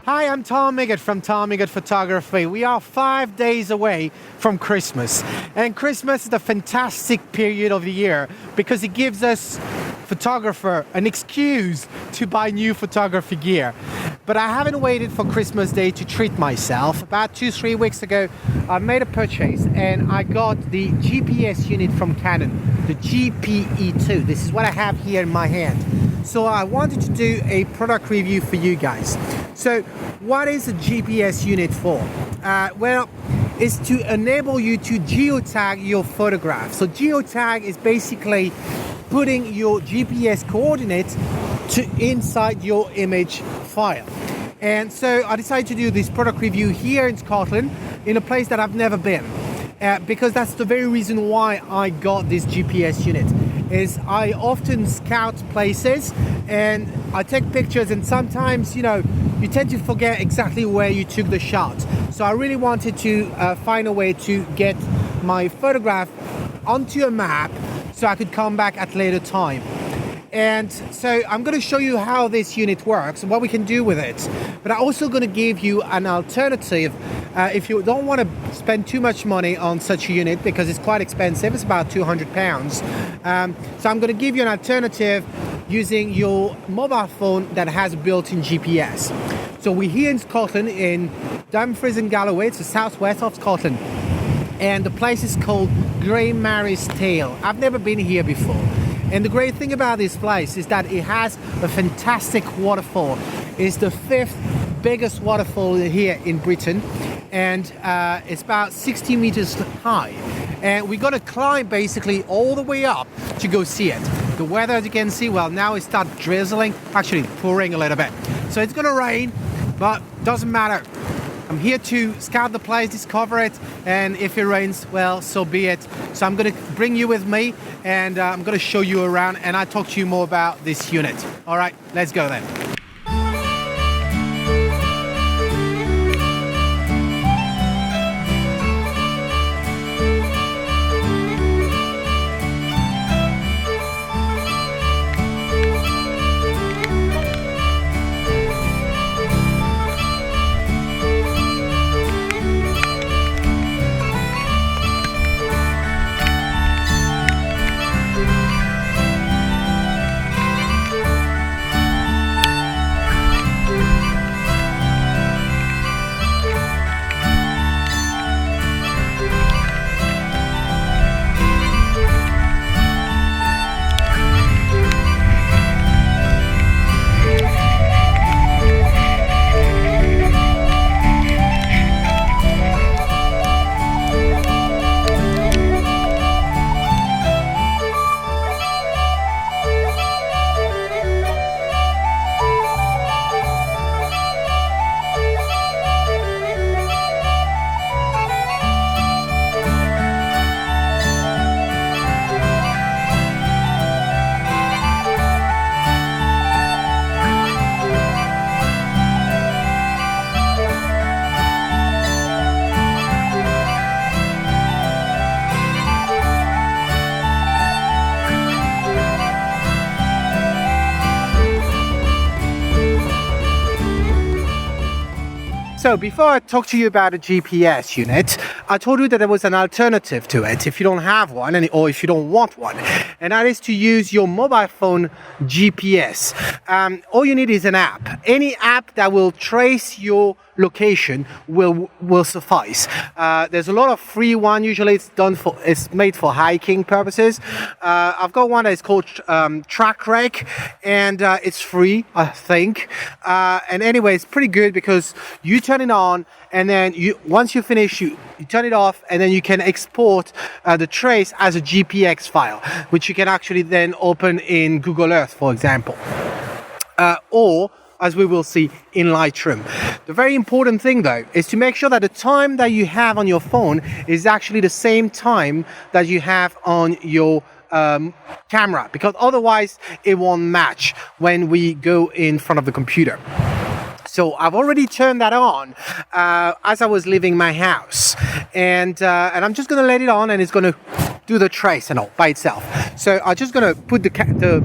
Hi, I'm Tom Migot from Tom Migot Photography. We are 5 days away from Christmas. And Christmas is a fantastic period of the year because it gives us, photographer, an excuse to buy new photography gear. But I haven't waited for Christmas Day to treat myself. About 2-3 weeks ago, I made a purchase and I got the GPS unit from Canon, the GP-E2. This is what I have here in my hand. So I wanted to do a product review for you guys. So what is a GPS unit for? Well, it's to enable you to geotag your photograph. So geotag is basically putting your GPS coordinates inside your image file. And so I decided to do this product review here in Scotland in a place that I've never been. Because that's the very reason why I got this GPS unit. Is I often scout places and I take pictures, and sometimes, you tend to forget exactly where you took the shot. So I really wanted to find a way to get my photograph onto a map so I could come back at a later time. And so I'm going to show you how this unit works and what we can do with it. But I'm also going to give you an alternative if you don't want to spend too much money on such a unit, because it's quite expensive. It's about £200. So I'm going to give you an alternative using your mobile phone that has a built-in GPS. So we're here in Scotland, in Dumfries and Galloway. It's the southwest of Scotland. And the place is called Grey Mary's Tale. I've never been here before. And the great thing about this place is that it has a fantastic waterfall. It's the 5th biggest waterfall here in Britain, and it's about 60 meters high. And we got to climb basically all the way up to go see it. The weather, as you can see, well, now it starts drizzling, actually pouring a little bit. So it's going to rain, but doesn't matter. I'm here to scout the place, discover it, and if it rains, well, so be it. So I'm going to bring you with me, and I'm going to show you around, and I'll talk to you more about this unit. All right, let's go then. So before I talk to you about a GPS unit, I told you that there was an alternative to it if you don't have one, or if you don't want one, and that is to use your mobile phone GPS. All you need is an app. Any app that will trace your location will suffice. There's a lot of free one. Usually it's made for hiking purposes. I've got one that is called TrackRec, and it's free, I think. And anyway, it's pretty good because you turn it on, and then once you finish, you turn it off, and then you can export the trace as a GPX file, which you can actually then open in Google Earth, for example, or as we will see in Lightroom. The very important thing though is to make sure that the time that you have on your phone is actually the same time that you have on your camera, because otherwise it won't match when we go in front of the computer. So I've already turned that on as I was leaving my house, and I'm just going to let it on, and it's going to do the trace and all by itself. So I'm just going to put the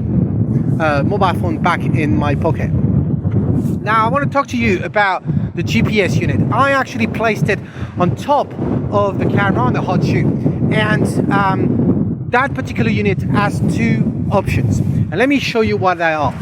mobile phone back in my pocket. Now I want to talk to you about the GPS unit. I actually placed it on top of the camera on the hot shoe, and that particular unit has two options, and let me show you what they are.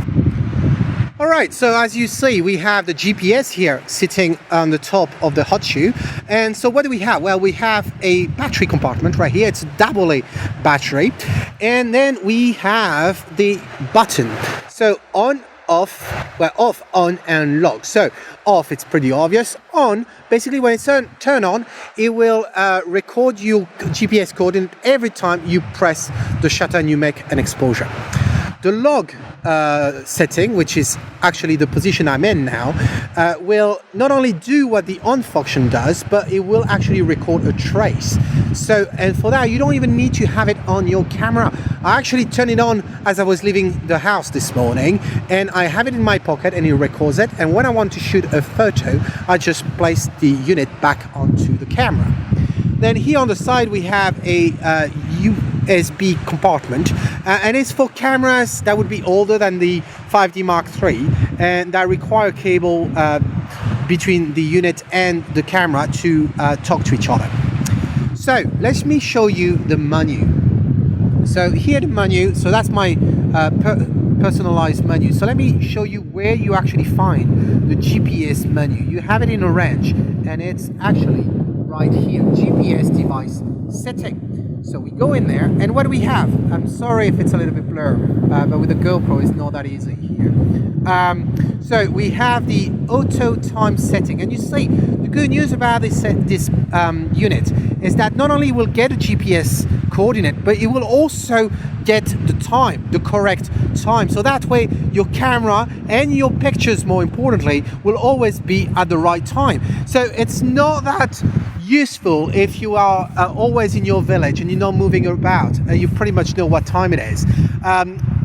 Alright, so as you see, we have the GPS here sitting on the top of the hot shoe. And so what do we have? Well, we have a battery compartment right here. It's a AA battery. And then we have the button. So on, off, well, off, on, and lock. So off, it's pretty obvious. On, basically when it's turn on, it will record your GPS coordinate every time you press the shutter and you make an exposure. The log setting, which is actually the position I'm in now, will not only do what the on function does, but it will actually record a trace. So, and for that, you don't even need to have it on your camera. I actually turned it on as I was leaving the house this morning, and I have it in my pocket and it records it. And when I want to shoot a photo, I just place the unit back onto the camera. Then here on the side, we have a USB compartment, and it's for cameras that would be older than the 5D Mark III and that require a cable between the unit and the camera to talk to each other. So let me show you the menu. So here the menu, so that's my personalized menu. So let me show you where you actually find the GPS menu. You have it in orange, and it's actually right here, GPS device setting. So we go in there, and what do we have? I'm sorry if it's a little bit blurred, but with the GoPro it's not that easy here. So we have the auto time setting, and you see the good news about this unit is that not only will get a GPS coordinate, but it will also get the time, the correct time. So that way your camera and your pictures, more importantly, will always be at the right time. So it's not that useful if you are always in your village and you're not moving about. You pretty much know what time it is.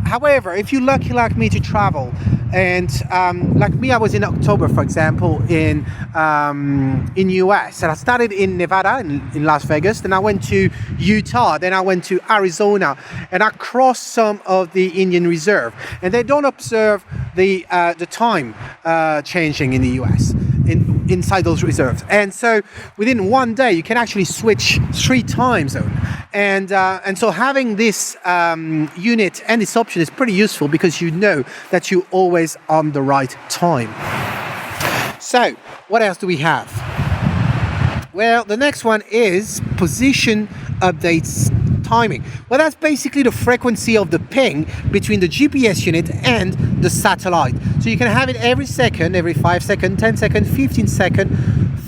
However, if you're lucky like me to travel, and like me, I was in October, for example, in US, and I started in Nevada, in Las Vegas, then I went to Utah, then I went to Arizona, and I crossed some of the Indian Reserve, and they don't observe the time changing in the US. Inside those reserves, and so within one day you can actually switch 3 time zones, and so having this unit and this option is pretty useful because you know that you're always on the right time. So what else do we have? Well, the next one is position updates timing. Well, that's basically the frequency of the ping between the GPS unit and the satellite. So you can have it every second, every 5 seconds, 10 seconds, 15 seconds,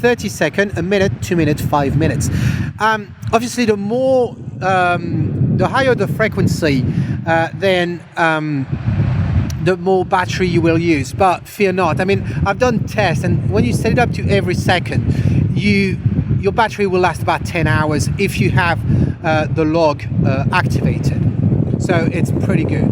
30 seconds, a minute, 2 minutes, 5 minutes. Obviously, the more, the higher the frequency, then the more battery you will use. But fear not. I mean, I've done tests, and when you set it up to every second, your battery will last about 10 hours if you have the log activated. So it's pretty good.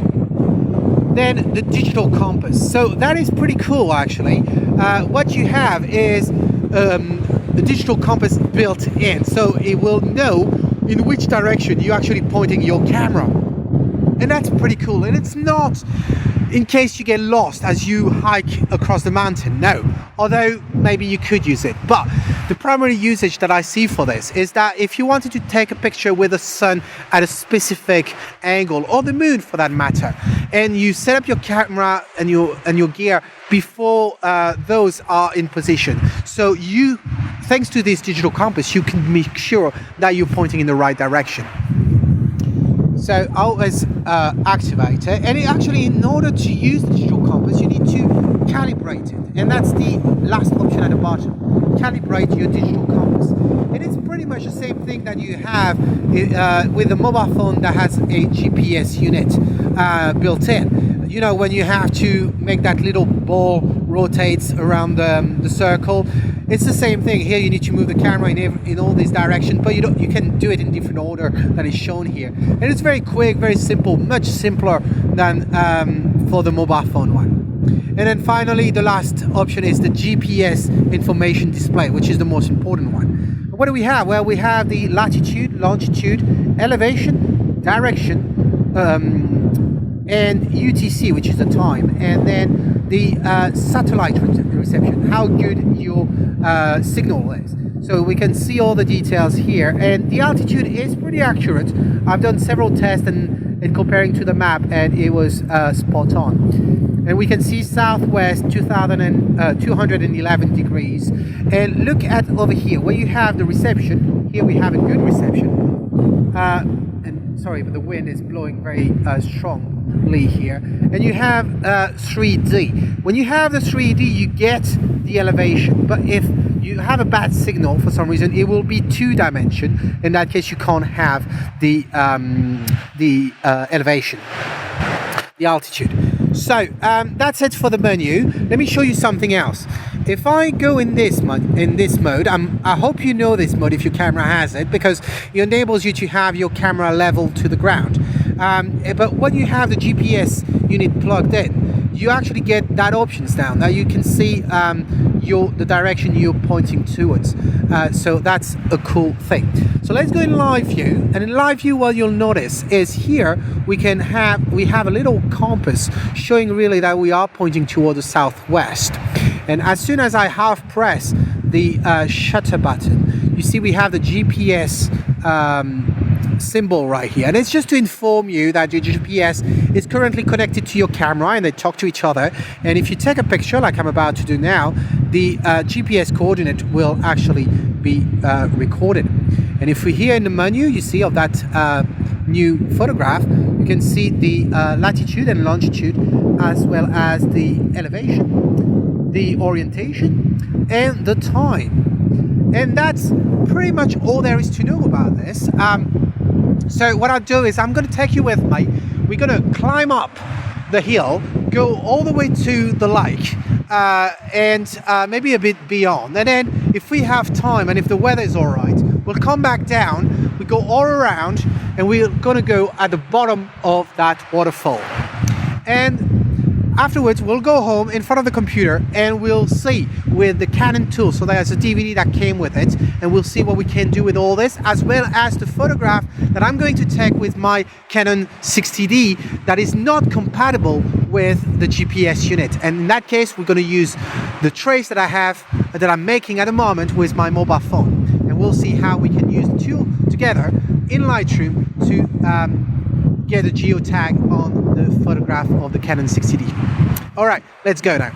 Then the digital compass. So that is pretty cool, actually. What you have is the digital compass built in. So it will know in which direction you're actually pointing your camera. And that's pretty cool. And it's not in case you get lost as you hike across the mountain, no. Although maybe you could use it. But the primary usage that I see for this is that if you wanted to take a picture with the sun at a specific angle, or the moon for that matter, and you set up your camera and your gear before those are in position. So you, thanks to this digital compass, you can make sure that you're pointing in the right direction. So always activate it, and actually in order to use the digital compass you need to calibrate it, and that's the last option at the bottom. Calibrate your digital compass, and it's pretty much the same thing that you have with a mobile phone that has a GPS unit built in. You know, when you have to make that little ball rotates around the circle, it's the same thing. Here you need to move the camera in all these directions, but you can do it in different order that is shown here. And it's very quick, very simple, much simpler than for the mobile phone one. And then finally, the last option is the GPS information display, which is the most important one. What do we have? Well, we have the latitude, longitude, elevation, direction, and UTC, which is the time, and then the satellite reception, how good your signal is. So we can see all the details here, and the altitude is pretty accurate. I've done several tests and comparing to the map, and it was spot on. And we can see southwest 211 degrees. And look at over here where you have the reception. Here we have a good reception. And sorry, but the wind is blowing very strongly here. And you have 3D. When you have the 3D, you get the elevation. But if you have a bad signal for some reason, it will be 2-dimension. In that case, you can't have the elevation, the altitude. So that's it for the menu. Let me show you something else. If I go in this mode, I hope you know this mode if your camera has it, because it enables you to have your camera level to the ground. But when you have the GPS unit plugged in, you actually get that options down. Now you can see the direction you're pointing towards. So that's a cool thing. So let's go in live view, and in live view what you'll notice is here we have a little compass showing really that we are pointing toward the southwest. And as soon as I half press the shutter button, you see we have the GPS symbol right here, and it's just to inform you that your GPS is currently connected to your camera and they talk to each other. And if you take a picture like I'm about to do now, the GPS coordinate will actually be recorded. And if we're here in the menu, you see of that new photograph, you can see the latitude and longitude, as well as the elevation, the orientation, and the time. And that's pretty much all there is to know about this. So what I'll do is I'm going to take you with me. We're going to climb up the hill, go all the way to the lake, and maybe a bit beyond. And then if we have time and if the weather is all right, we'll come back down, we go all around, and we're going to go at the bottom of that waterfall. And afterwards, we'll go home in front of the computer and we'll see with the Canon tool. So there's a DVD that came with it, and we'll see what we can do with all this, as well as the photograph that I'm going to take with my Canon 60D that is not compatible with the GPS unit. And in that case, we're going to use the trace that I'm making at the moment with my mobile phone. And we'll see how we can use the two together in Lightroom to get a geotag on the photograph of the Canon 60D. All right, let's go now.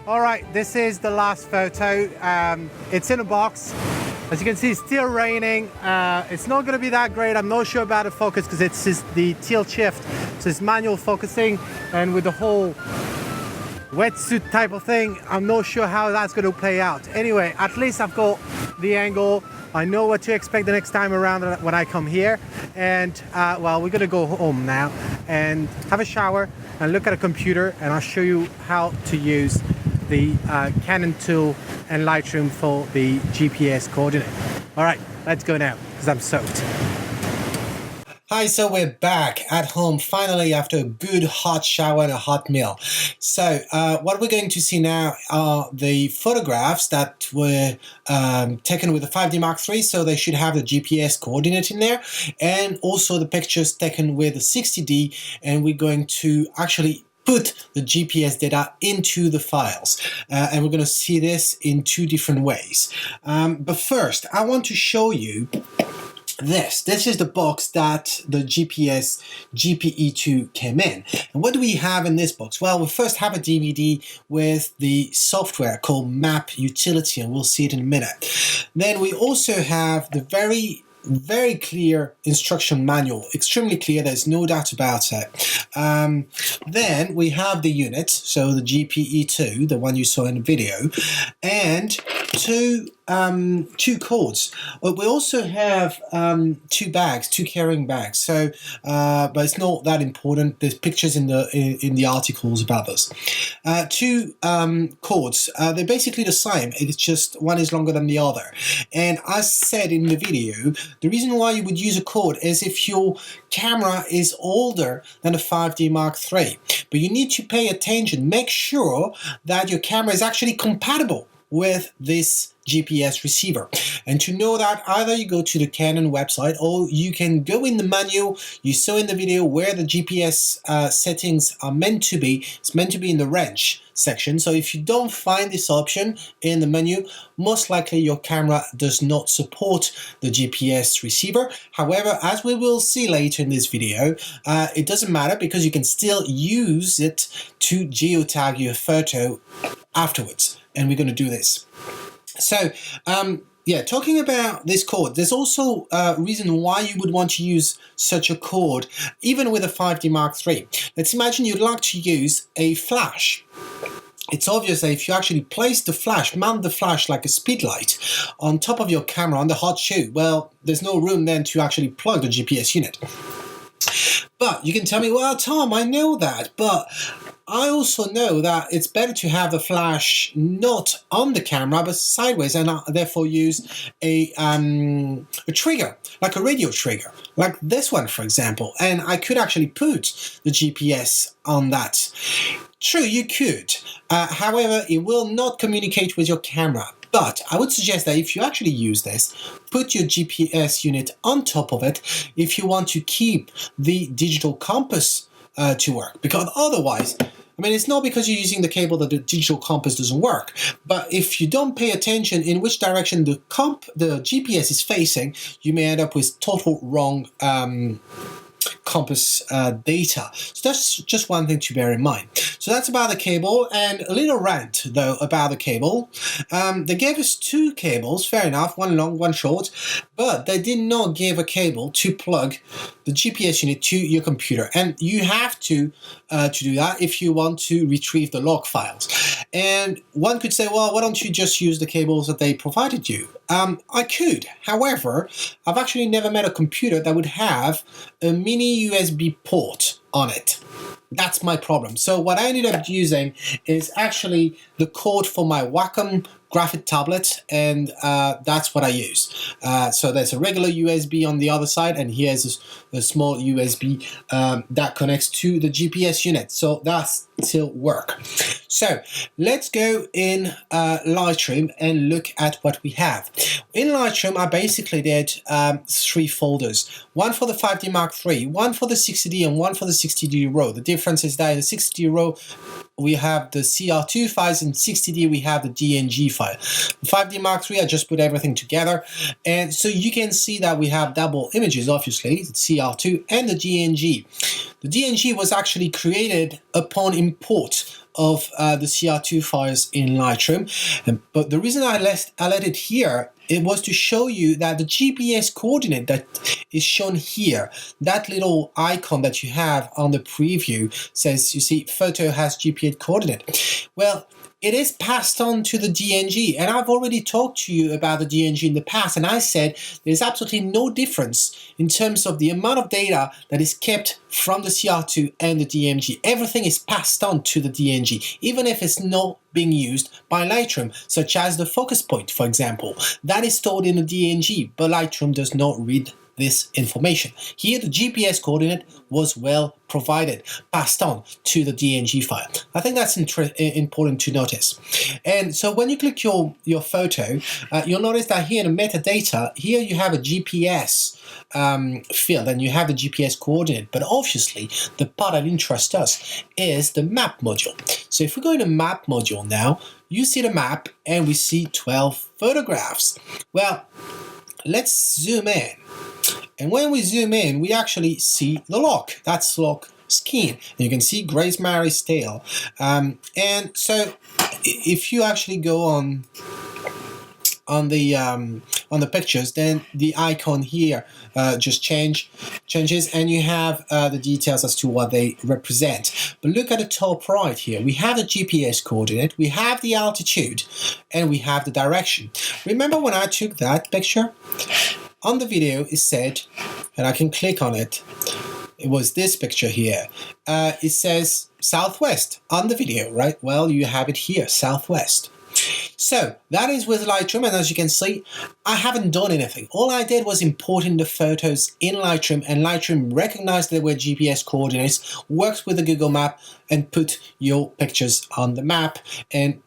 All right, this is the last photo. It's in a box. As you can see, it's still raining. It's not going to be that great. I'm not sure about the focus because it's just the tilt shift. So it's manual focusing, and with the whole wetsuit type of thing, I'm not sure how that's going to play out. Anyway, at least I've got the angle. I know what to expect the next time around when I come here. And well, we're going to go home now and have a shower and look at a computer, and I'll show you how to use the Canon tool and Lightroom for the GPS coordinate. All right, let's go now because I'm soaked. Hi, so we're back at home finally after a good hot shower and a hot meal. So what we're going to see now are the photographs that were taken with the 5D Mark III, so they should have the GPS coordinate in there, and also the pictures taken with the 60D, and we're going to actually put the GPS data into the files, and we're going to see this in two different ways. But first, I want to show you this. This is the box that the GPS GP-E2 came in. And what do we have in this box? Well, we first have a DVD with the software called Map Utility, and we'll see it in a minute. Then we also have the very clear instruction manual, extremely clear, there's no doubt about it. Then we have the unit, so the GP-E2, the one you saw in the video, and two cords. We also have two carrying bags. So, but it's not that important. There's pictures in the articles about this. Two cords. They're basically the same. It's just one is longer than the other. And as said in the video, the reason why you would use a cord is if your camera is older than a 5D Mark III. But you need to pay attention. Make sure that your camera is actually compatible with this GPS receiver. And to know that, either you go to the Canon website or you can go in the manual you saw in the video where the GPS settings are meant to be. It's meant to be in the range section. So if you don't find this option in the menu, most likely your camera does not support the GPS receiver. However, as we will see later in this video, it doesn't matter because you can still use it to geotag your photo afterwards. And we're going to do this. So, yeah, talking about this cord, there's also a reason why you would want to use such a cord, even with a 5D Mark III. Let's imagine you'd like to use a flash. It's obvious that if you actually place the flash, mount the flash like a speedlight on top of your camera on the hot shoe, well, there's no room then to actually plug the GPS unit. But you can tell me, well, Tom, I know that, but I also know that it's better to have the flash not on the camera but sideways, and therefore use a trigger, like a radio trigger, like this one, for example. And I could actually put the GPS on that. True, you could. However, it will not communicate with your camera. But I would suggest that if you actually use this, put your GPS unit on top of it if you want to keep the digital compass to work. Because otherwise, I mean, it's not because you're using the cable that the digital compass doesn't work. But if you don't pay attention in which direction the GPS is facing, you may end up with total wrong compass data. So that's just one thing to bear in mind. So that's about the cable, and a little rant though about the cable. They gave us two cables, fair enough, one long, one short, but they did not give a cable to plug the GPS unit to your computer, and you have to do that if you want to retrieve the log files. And one could say, well, why don't you just use the cables that they provided you? I could. However, I've actually never met a computer that would have a mini USB port on it. That's my problem. So what I ended up using is actually the cord for my Wacom graphic tablet, and that's what I use. So there's a regular USB on the other side, and here's a small USB that connects to the GPS unit. So that's still work. So let's go in Lightroom and look at what we have. In Lightroom, I basically did three folders. One for the 5D Mark III, one for the 60D, and one for the 60D RAW. The difference is that in the 60D RAW, we have the CR2 files, and 60D we have the DNG file. The 5D Mark III, I just put everything together, and so you can see that we have double images, obviously, the CR2 and the DNG. The DNG was actually created upon import of the CR2 files in Lightroom, but the reason I let it here, it was to show you that the GPS coordinate that is shown here, that little icon that you have on the preview says, you see, photo has GPS coordinate. Well, it is passed on to the DNG, and I've already talked to you about the DNG in the past, and I said there's absolutely no difference in terms of the amount of data that is kept from the CR2 and the DNG. Everything is passed on to the DNG, even if it's not being used by Lightroom, such as the focus point, for example. That is stored in the DNG, but Lightroom does not read this information. Here, the GPS coordinate was well provided, passed on to the DNG file. I think that's important to notice. And so when you click your photo, you'll notice that here in the metadata, here you have a GPS field, and you have the GPS coordinate, but obviously the part that interests us is the map module. So if we go in the map module now, you see the map and we see 12 photographs. Well, let's zoom in. And when we zoom in, we actually see the lock. That's lock skin. And you can see Grace Mary's tail. And so if you actually go on the pictures, then the icon here just changes, and you have the details as to what they represent. But look at the top right here. We have the GPS coordinate, we have the altitude, and we have the direction. Remember when I took that picture? On the video it said, and I can click on it, it was this picture here. It says southwest on the video, right? Well, you have it here, southwest. So that is with Lightroom, and as you can see, I haven't done anything. All I did was importing the photos in Lightroom, and Lightroom recognized they were GPS coordinates, worked with the Google Map, and put your pictures on the map, and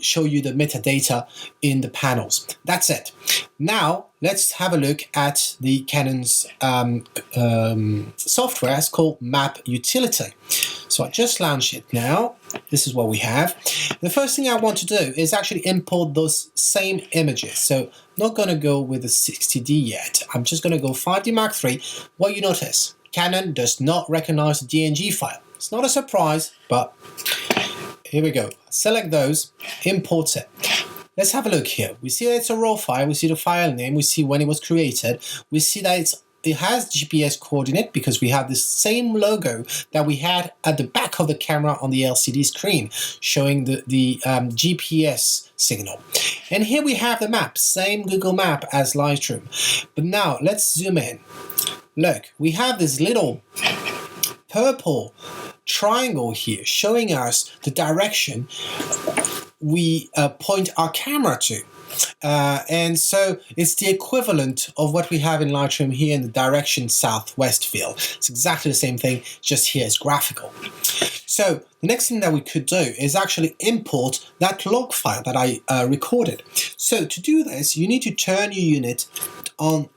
show you the metadata in the panels. That's it. Now let's have a look at the Canon's software. It's called Map Utility. So I just launched it now. This is what we have. The first thing I want to do is actually import those same images. So I'm not going to go with the 60D yet. I'm just going to go 5D Mark III. What you notice, Canon does not recognize the DNG file. It's not a surprise, but here we go. Select those, import it. Let's have a look here. We see that it's a raw file. We see the file name. We see when it was created. We see that it has GPS coordinate because we have the same logo that we had at the back of the camera on the LCD screen, showing the GPS signal. And here we have the map, same Google Map as Lightroom. But now let's zoom in. Look, we have this little purple triangle here showing us the direction we point our camera to. And so it's the equivalent of what we have in Lightroom here in the direction southwest field. It's exactly the same thing, just here it's graphical. So the next thing that we could do is actually import that log file that I recorded. So to do this, you need to turn your unit on.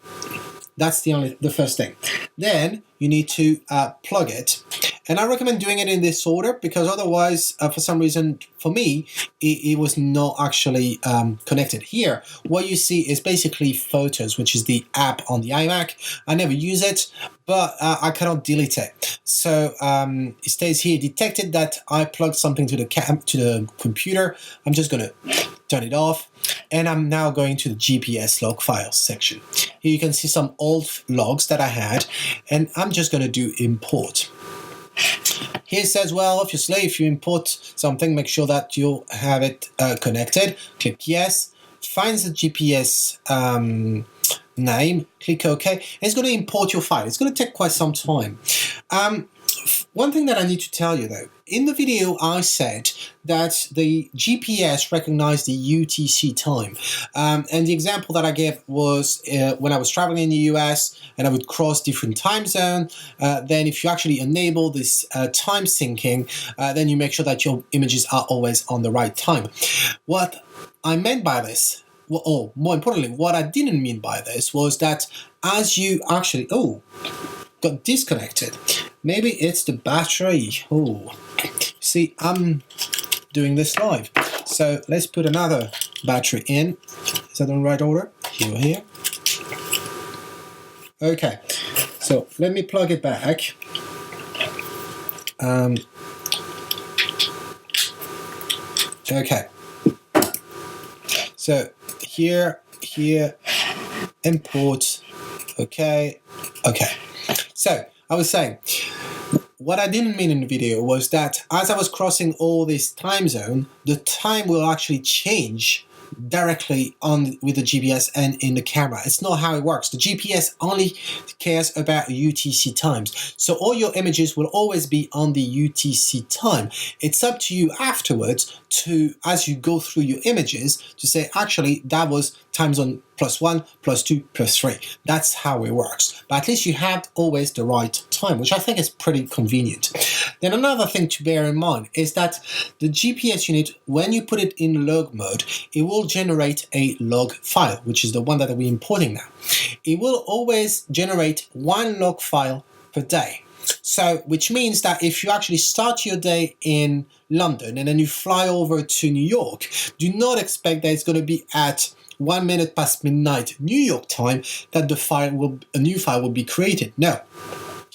That's the first thing. Then you need to plug it. And I recommend doing it in this order because otherwise, for some reason, for me, it was not actually connected. Here, what you see is basically Photos, which is the app on the iMac. I never use it, but I cannot delete it. So it stays here, detected that I plugged something to the computer. I'm just going to turn it off. And I'm now going to the GPS log files section. Here you can see some old logs that I had, and I'm just going to do import. Here it says, well, obviously, if you import something, make sure that you have it connected. Click yes, finds the GPS name, click OK, and it's going to import your file. It's going to take quite some time. One thing that I need to tell you though, in the video I said that the GPS recognized the UTC time, and the example that I gave was when I was traveling in the US and I would cross different time zones. Then if you actually enable this time syncing, then you make sure that your images are always on the right time. What I meant by this, or more importantly, what I didn't mean by this was that as you actually, got disconnected. Maybe it's the battery. See, I'm doing this live. So let's put another battery in. Is that in the right order? Here. Okay, so let me plug it back. Okay, so here, import. Okay. So I was saying, what I didn't mean in the video was that as I was crossing all this time zone, the time will actually change directly on with the GPS and in the camera. It's not how it works. The GPS only cares about UTC times. So all your images will always be on the UTC time. It's up to you afterwards to, as you go through your images, to say, actually, that was time zone +1, +2, +3. That's how it works. But at least you have always the right time, which I think is pretty convenient. Then another thing to bear in mind is that the GPS unit, when you put it in log mode, it will generate a log file, which is the one that we're importing now. It will always generate one log file per day. So, which means that if you actually start your day in London and then you fly over to New York, do not expect that it's going to be at 1 minute past midnight New York time that a new file will be created. No.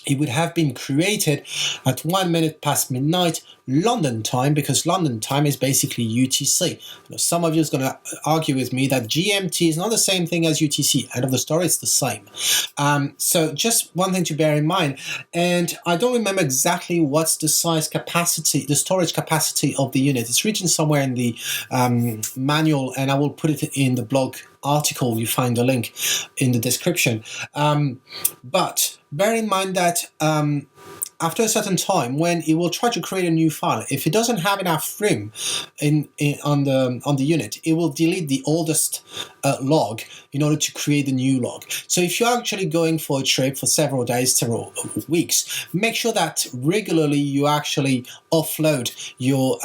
It would have been created at 1 minute past midnight London time, because London time is basically UTC. Some of you is going to argue with me that GMT is not the same thing as UTC. End of the story, it's the same. So just one thing to bear in mind. And I don't remember exactly what's the size capacity, the storage capacity of the unit. It's written somewhere in the manual, and I will put it in the blog article. You find the link in the description. But bear in mind that after a certain time, when it will try to create a new file, if it doesn't have enough room on the unit, it will delete the oldest log in order to create the new log. So if you're actually going for a trip for several days, several weeks, make sure that regularly you actually offload your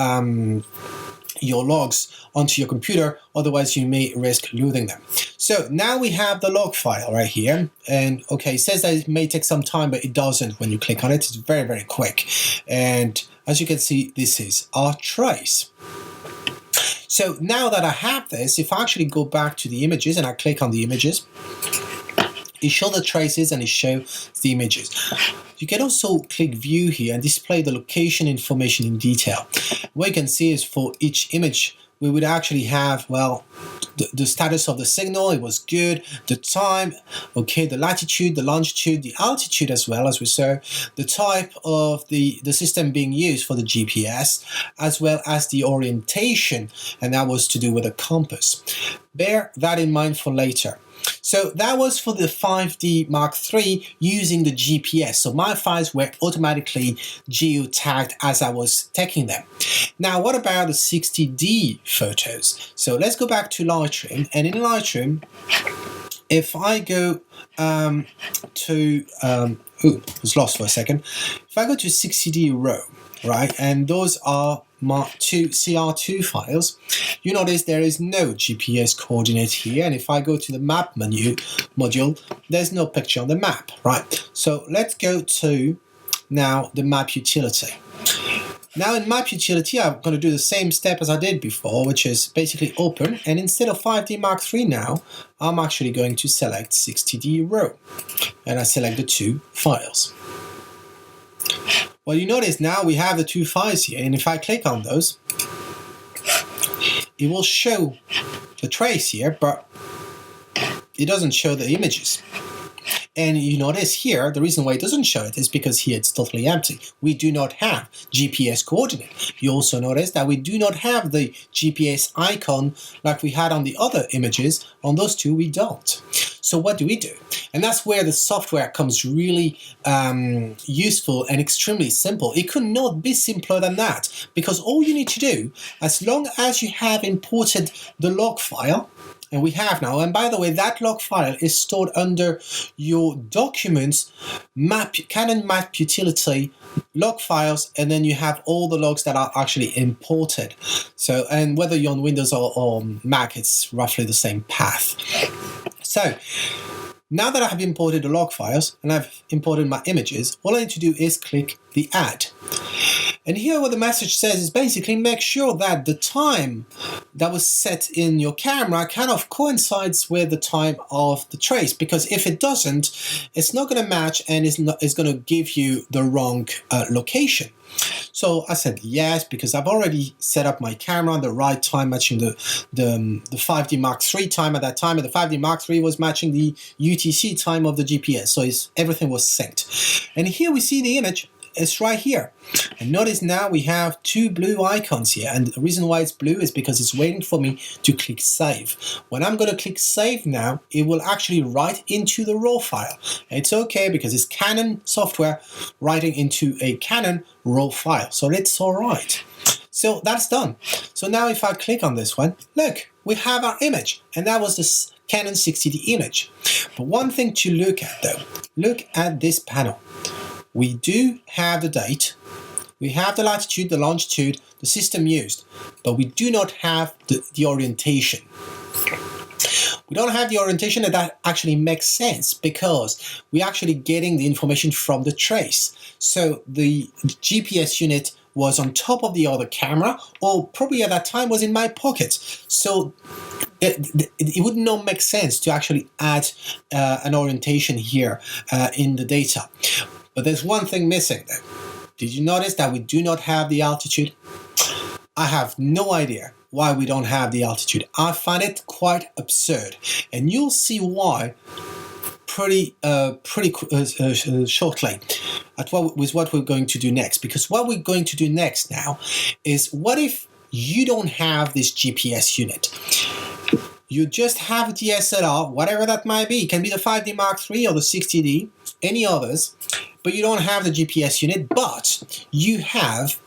logs onto your computer, otherwise you may risk losing them. So now we have the log file right here, and okay, it says that it may take some time, but it doesn't. When you click on it, it's very, very quick. And as you can see, this is our trace. So now that I have this, if I actually go back to the images and I click on the images, it shows the traces and it shows the images. You can also click view here and display the location information in detail. What you can see is for each image, we would actually have, well, the status of the signal, it was good, the time, okay, the latitude, the longitude, the altitude as well, as we saw, the type of the system being used for the GPS, as well as the orientation, and that was to do with a compass. Bear that in mind for later. So that was for the 5D Mark III using the GPS. So my files were automatically geotagged as I was taking them. Now, what about the 60D photos? So let's go back to Lightroom. And in Lightroom, if I go was lost for a second. If I go to 60D RAW, right, and those are my two CR2 files, you notice there is no GPS coordinate here, and if I go to the map module, there's no picture on the map, right? So let's go to now the map utility. Now in map utility, I'm going to do the same step as I did before, which is basically open, and instead of 5D Mark III now, I'm actually going to select 60D RAW, and I select the two files. Well, you notice now we have the two files here, and if I click on those, it will show the trace here, but it doesn't show the images. And you notice here, the reason why it doesn't show it is because here it's totally empty. We do not have GPS coordinate. You also notice that we do not have the GPS icon like we had on the other images. On those two, we don't. So what do we do? And that's where the software comes really useful and extremely simple. It could not be simpler than that, because all you need to do, as long as you have imported the log file, and we have now, and by the way, that log file is stored under your documents, Canon Map Utility, log files, and then you have all the logs that are actually imported. So, and whether you're on Windows or Mac, it's roughly the same path. So, now that I have imported the log files and I've imported my images, all I need to do is click the add. And here what the message says is basically make sure that the time that was set in your camera kind of coincides with the time of the trace, because if it doesn't, it's not going to match and it's going to give you the wrong location. So I said yes, because I've already set up my camera on the right time, matching the 5D Mark III time at that time, and the 5D Mark III was matching the UTC time of the GPS, so everything was synced. And here we see the image. It's right here. And notice now we have two blue icons here, and the reason why it's blue is because it's waiting for me to click save. When I'm going to click save now, it will actually write into the raw file. It's okay because it's Canon software writing into a Canon raw file, so it's all right. So that's done. So now if I click on this one, look, we have our image, and that was the Canon 60D image. But one thing to look at though, look at this panel. We do have the date, we have the latitude, the longitude, the system used, but we do not have the orientation. We don't have the orientation, and that actually makes sense because we're actually getting the information from the trace. So the GPS unit was on top of the other camera, or probably at that time was in my pocket. So it would not make sense to actually add an orientation here in the data. But there's one thing missing though. Did you notice that we do not have the altitude? I have no idea why we don't have the altitude. I find it quite absurd, and you'll see why pretty shortly with what we're going to do next. Because what we're going to do next now is, what if you don't have this GPS unit? You just have a DSLR, whatever that might be. It can be the 5D Mark III or the 60D, any others, but you don't have the GPS unit, but you have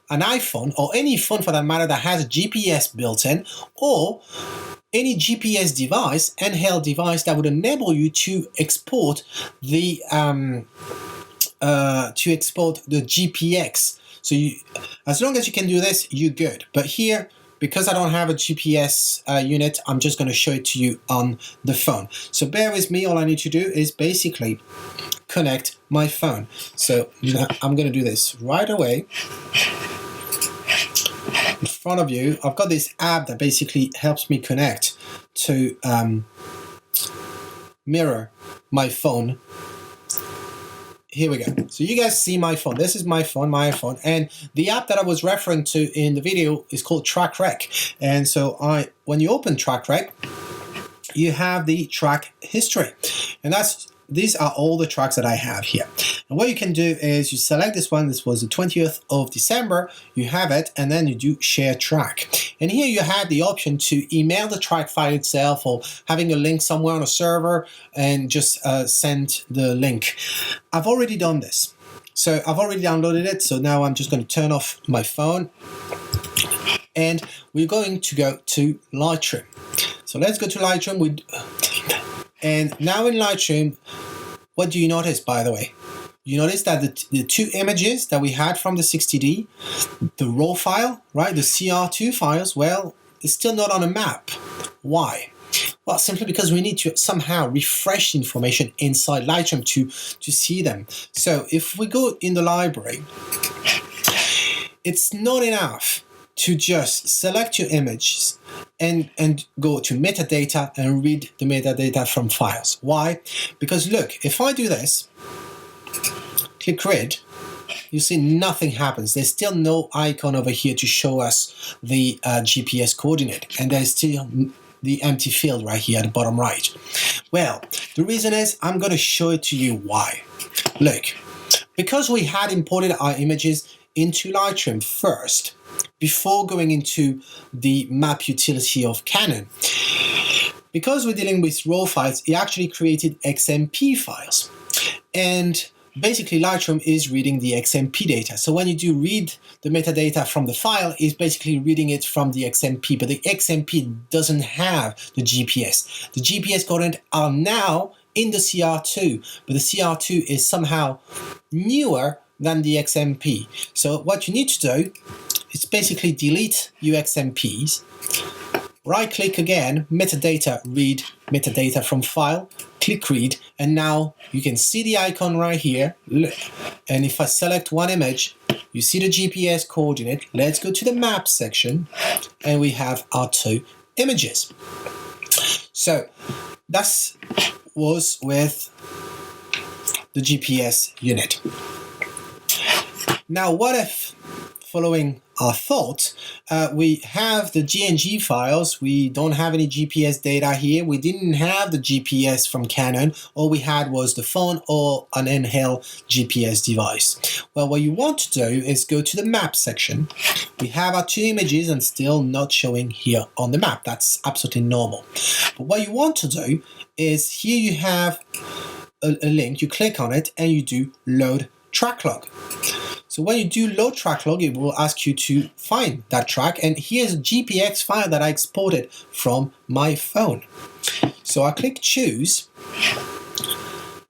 an iPhone, or any phone for that matter, that has a GPS built in, or any GPS device, handheld device, that would enable you to export the GPX. So as long as you can do this, you're good. But here, because I don't have a GPS unit, I'm just going to show it to you on the phone. So bear with me. All I need to do is basically connect my phone. So I'm going to do this right away. In front of you, I've got this app that basically helps me connect to mirror my phone. Here we go. So you guys see my phone. This is my phone, my iPhone, and the app that I was referring to in the video is called TrackRec. And so when you open TrackRec, you have the track history, and these are all the tracks that I have here. And what you can do is you select this one. This was the 20th of December. You have it, and then you do share track. And here you have the option to email the track file itself, or having a link somewhere on a server and just send the link. I've already done this. So I've already downloaded it. So now I'm just going to turn off my phone, and we're going to go to Lightroom. So let's go to Lightroom. And now in Lightroom, what do you notice, by the way? You notice that the two images that we had from the 60D, the raw file, right, the CR2 files, well, it's still not on a map. Why? Well, simply because we need to somehow refresh the information inside Lightroom to see them. So if we go in the library, it's not enough to just select your images and go to metadata and read the metadata from files. Why? Because look, if I do this, click read, you see nothing happens. There's still no icon over here to show us the GPS coordinate, and there's still the empty field right here at the bottom right. Well, the reason is, I'm going to show it to you why. Look, because we had imported our images into Lightroom first, before going into the map utility of Canon, because we're dealing with raw files, it actually created XMP files. And basically Lightroom is reading the XMP data. So when you do read the metadata from the file, it's basically reading it from the XMP, but the XMP doesn't have the GPS. The GPS coordinates are now in the CR2, but the CR2 is somehow newer than the XMP. So what you need to do is basically delete your XMPs, right click again, metadata, read metadata from file, click read, and now you can see the icon right here. And if I select one image, you see the GPS coordinate. Let's go to the map section, and we have our 2 images. So that was with the GPS unit. Now, what if, following our thought, we have the GNG files, we don't have any GPS data here, we didn't have the GPS from Canon, all we had was the phone or an handheld GPS device. Well, what you want to do is go to the map section. We have our 2 images and still not showing here on the map. That's absolutely normal. But what you want to do is, here you have a link, you click on it and you do load track log. So when you do load track log, it will ask you to find that track, and here's a GPX file that I exported from my phone. So I click choose.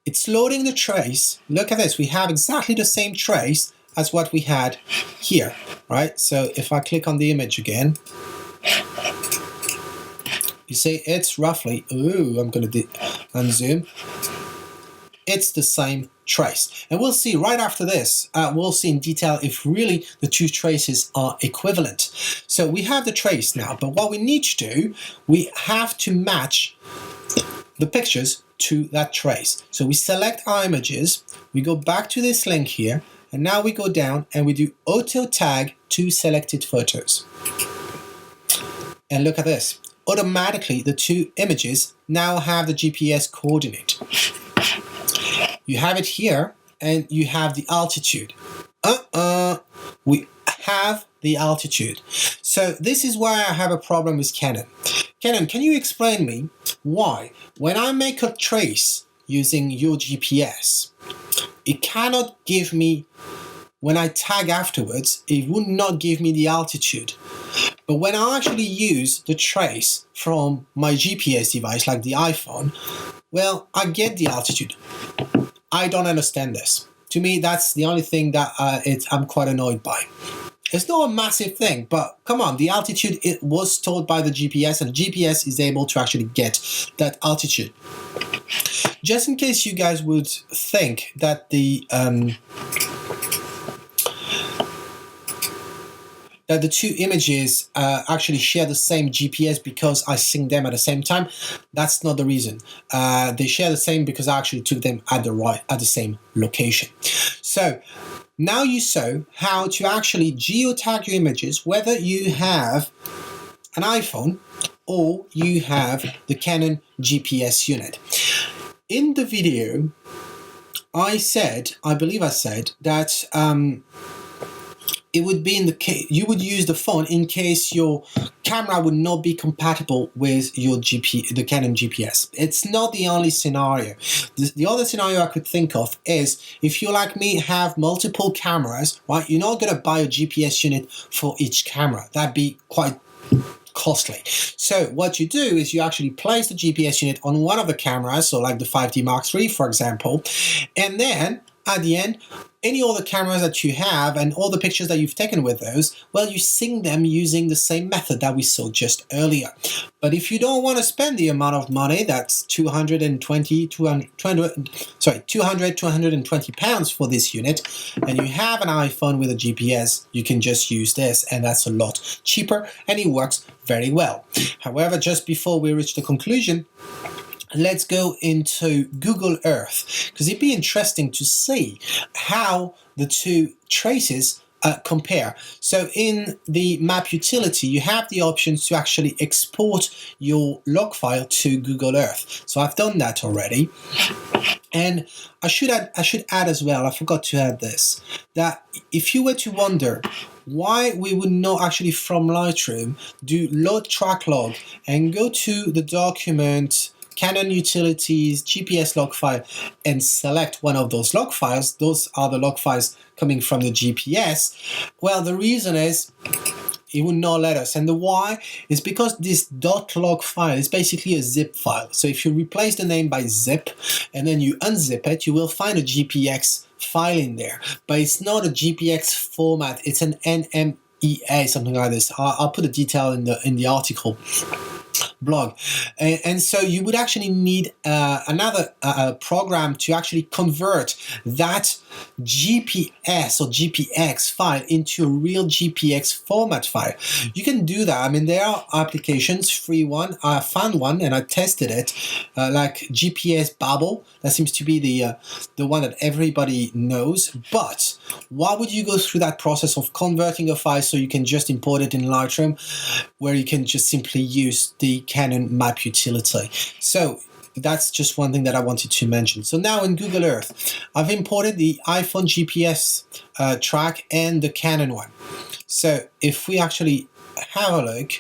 It's loading the trace. Look at this, we have exactly the same trace as what we had here, right? So if I click on the image again, you see it's roughly, I'm going to unzoom. It's the same trace. And we'll see right after this, we'll see in detail if really the 2 traces are equivalent. So we have the trace now, but what we need to do, we have to match the pictures to that trace. So we select our images, we go back to this link here, and now we go down and we do auto tag to selected photos. And look at this. Automatically, the 2 images now have the GPS coordinate. You have it here, and you have the altitude. We have the altitude. So this is why I have a problem with Canon. Canon, can you explain me why, when I make a trace using your GPS, it cannot give me, when I tag afterwards, it would not give me the altitude. But when I actually use the trace from my GPS device, like the iPhone, well, I get the altitude. I don't understand this. To me, that's the only thing that I'm quite annoyed by. It's not a massive thing, but come on, the altitude, it was stored by the GPS, and the GPS is able to actually get that altitude. Just in case you guys would think that the 2 images actually share the same GPS because I synced them at the same time, that's not the reason. They share the same because I actually took them at the same location. So now you saw how to actually geotag your images, whether you have an iPhone or you have the Canon GPS unit. In the video, I believe I said that it would be in the case you would use the phone in case your camera would not be compatible with the Canon GPS. It's not the only scenario. The other scenario I could think of is if you, like me, have multiple cameras, right? You're not going to buy a GPS unit for each camera. That'd be quite costly. So what you do is you actually place the GPS unit on one of the cameras, so like the 5D Mark III, for example, and then at the end, any other cameras that you have and all the pictures that you've taken with those, well, you sync them using the same method that we saw just earlier. But if you don't want to spend the amount of money, that's 220 pounds for this unit, and you have an iPhone with a GPS, you can just use this, and that's a lot cheaper, and it works very well. However, just before we reach the conclusion, let's go into Google Earth, because it'd be interesting to see how the 2 traces compare. So in the map utility, you have the options to actually export your log file to Google Earth. So I've done that already. And I should add as well, I forgot to add this, that if you were to wonder why we would not actually from Lightroom do load track log and go to the document Canon Utilities GPS log file and select one of those log files, those are the log files coming from the GPS, well, the reason is it would not let us. And the why is because this .log file is basically a zip file. So if you replace the name by zip and then you unzip it, you will find a GPX file in there. But it's not a GPX format, it's an NMEA, something like this. I'll put the detail in the article. blog. And so you would actually need another program to actually convert that GPS or GPX file into a real GPX format file. You can do that. I mean, there are applications, free one. I found one and I tested it, like GPS Babel. That seems to be the one that everybody knows. But why would you go through that process of converting a file so you can just import it in Lightroom, where you can just simply use the Canon map utility? So that's just one thing that I wanted to mention. So now in Google Earth, I've imported the iPhone GPS track and the Canon one. So if we actually have a look,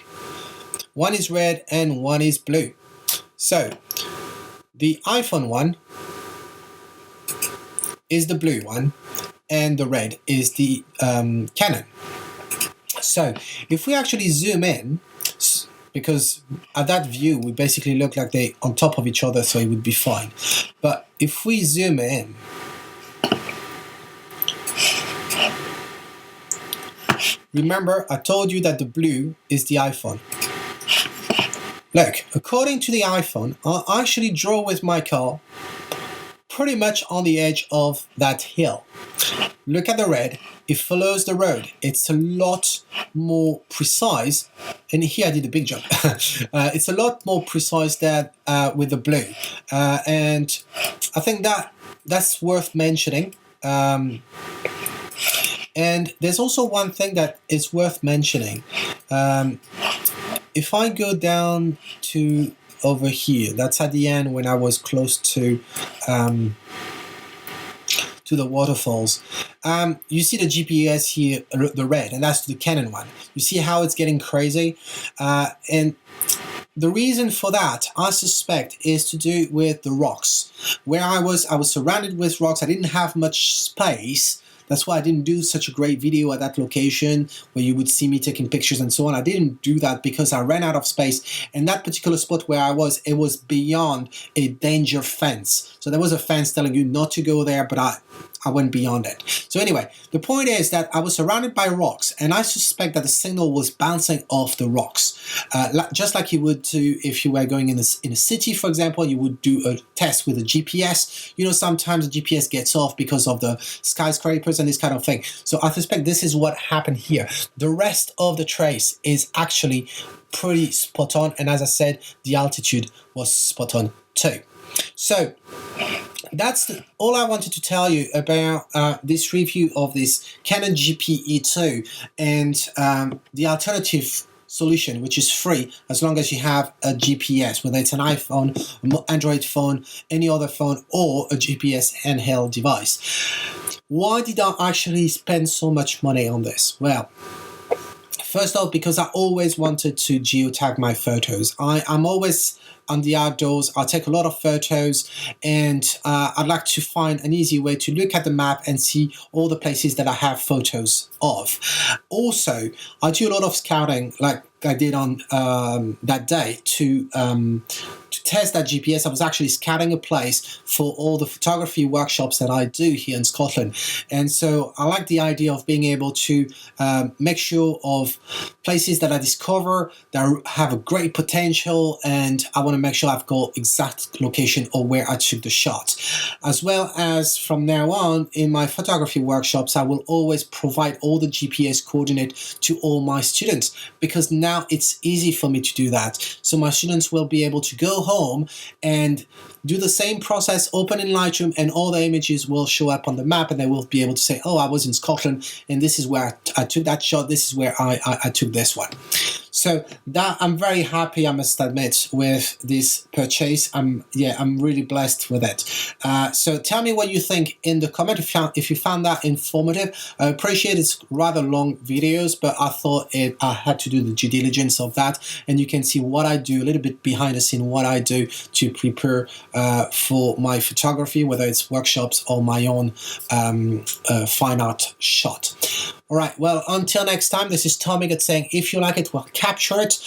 one is red and one is blue. So the iPhone one is the blue one and the red is the Canon. So if we actually zoom in, because at that view we basically look like they're on top of each other, so it would be fine. But if we zoom in, remember I told you that the blue is the iPhone. Look, according to the iPhone, I actually draw with my car pretty much on the edge of that hill. Look at the red, it follows the road. It's a lot more precise, and here I did a big jump. It's a lot more precise than with the blue, and I think that's worth mentioning. And there's also one thing that is worth mentioning. If I go down to over here, that's at the end when I was close to the waterfalls. You see the GPS here, the red, and that's the Canon one. You see how it's getting crazy? And the reason for that, I suspect, is to do with the rocks. Where I was surrounded with rocks. I didn't have much space. That's why I didn't do such a great video at that location where you would see me taking pictures and so on. I didn't do that because I ran out of space. And that particular spot where I was, it was beyond a danger fence. So there was a fence telling you not to go there, but I went beyond it. So anyway, the point is that I was surrounded by rocks, and I suspect that the signal was bouncing off the rocks. Just like you would do if you were going in a city, for example, you would do a test with a GPS. You know, sometimes the GPS gets off because of the skyscrapers and this kind of thing. So I suspect this is what happened here. The rest of the trace is actually pretty spot on, and as I said, the altitude was spot on too. So that's all I wanted to tell you about this review of this Canon GP-E2 and the alternative solution, which is free as long as you have a GPS, whether it's an iPhone, Android phone, any other phone, or a GPS handheld device. Why did I actually spend so much money on this? Well, first off, because I always wanted to geotag my photos. I'm always on the outdoors. I take a lot of photos, and I'd like to find an easy way to look at the map and see all the places that I have photos of. Also, I do a lot of scouting, like I did on that day to test that GPS. I was actually scouting a place for all the photography workshops that I do here in Scotland, and so I like the idea of being able to make sure of places that I discover that have a great potential, and I want to make sure I've got exact location or where I took the shot. As well as from now on in my photography workshops, I will always provide all the GPS coordinate to all my students, because now it's easy for me to do that. So my students will be able to go home and do the same process, open in Lightroom, and all the images will show up on the map, and they will be able to say, oh, I was in Scotland and this is where I took that shot, this is where I took this one. So that I'm very happy, I must admit, with this purchase. I'm really blessed with it. So tell me what you think in the comment if you found that informative. I appreciate it's rather long videos, but I thought I had to do the due diligence of that, and you can see what I do, a little bit behind the scene, what I do to prepare for my photography, whether it's workshops or my own fine art shot. All right, well, until next time, this is Tom Migot saying, if you like it, well, capture it.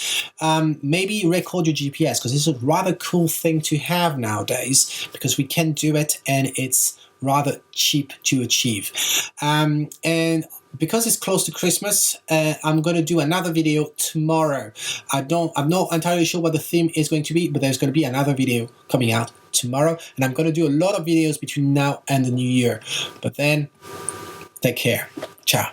Maybe record your GPS, because it's a rather cool thing to have nowadays, because we can do it and it's rather cheap to achieve. And because it's close to Christmas, I'm going to do another video tomorrow. I'm not entirely sure what the theme is going to be, but there's going to be another video coming out tomorrow, and I'm going to do a lot of videos between now and the new year. But then, take care. Ciao.